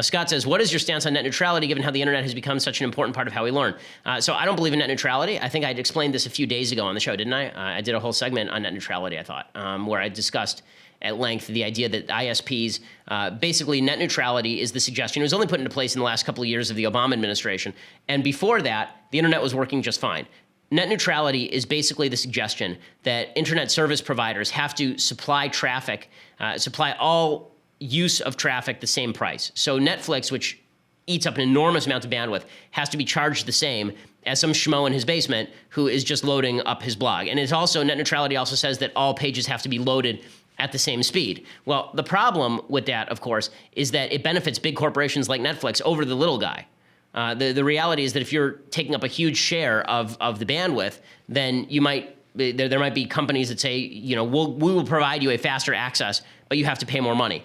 Scott says, what is your stance on net neutrality given how the internet has become such an important part of how we learn? So I don't believe in net neutrality. I think I'd explained this a few days ago on the show, didn't I? I did a whole segment on net neutrality, I thought, where I discussed at length the idea that ISPs, basically net neutrality is the suggestion. It was only put into place in the last couple of years of the Obama administration. And before that, the internet was working just fine. Net neutrality is basically the suggestion that internet service providers have to supply traffic, supply all use of traffic the same price. So Netflix, which eats up an enormous amount of bandwidth, has to be charged the same as some schmo in his basement who is just loading up his blog. And it's also, net neutrality also says that all pages have to be loaded at the same speed. Well, the problem with that, of course, is that it benefits big corporations like Netflix over the little guy. The reality is that if you're taking up a huge share of the bandwidth, then you might there might be companies that say, we will provide you a faster access, but you have to pay more money.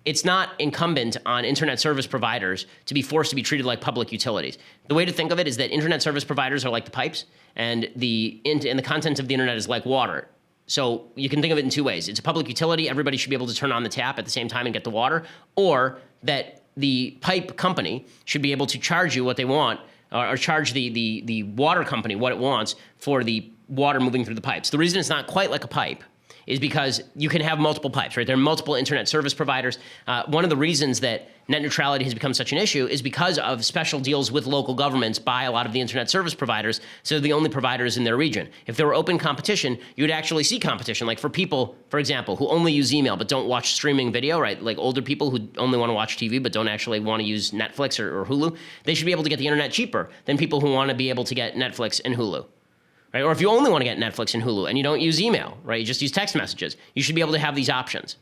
It's not incumbent on internet service providers to be forced to be treated like public utilities. The way to think of it is that internet service providers are like the pipes, and the content of the internet is like water. So you can think of it in two ways. It's a public utility. Everybody should be able to turn on the tap at the same time and get the water, or that the pipe company should be able to charge you what they want, or charge the water company what it wants for the water moving through the pipes. The reason it's not quite like a pipe is because you can have multiple pipes, right? There are multiple internet service providers. One of the reasons that net neutrality has become such an issue is because of special deals with local governments by a lot of the internet service providers, so they're the only providers in their region. If there were open competition, you would actually see competition. Like for people, for example, who only use email but don't watch streaming video, right? Like older people who only want to watch TV but don't actually want to use Netflix or Hulu, they should be able to get the internet cheaper than people who want to be able to get Netflix and Hulu. Right? Or if you only want to get Netflix and Hulu and you don't use email, right? You just use text messages, you should be able to have these options.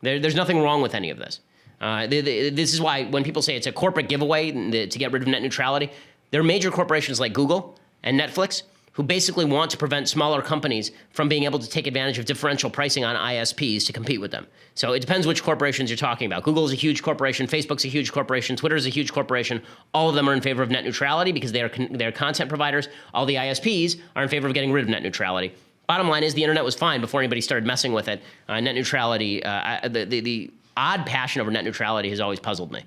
There's nothing wrong with any of this. This is why when people say it's a corporate giveaway to get rid of net neutrality, there are major corporations like Google and Netflix who basically want to prevent smaller companies from being able to take advantage of differential pricing on ISPs to compete with them. So it depends which corporations you're talking about. Google is a huge corporation, Facebook's a huge corporation, Twitter is a huge corporation. All of them are in favor of net neutrality because they're content providers. All the ISPs are in favor of getting rid of net neutrality. Bottom line is the internet was fine before anybody started messing with it. Net neutrality, the odd passion over net neutrality has always puzzled me.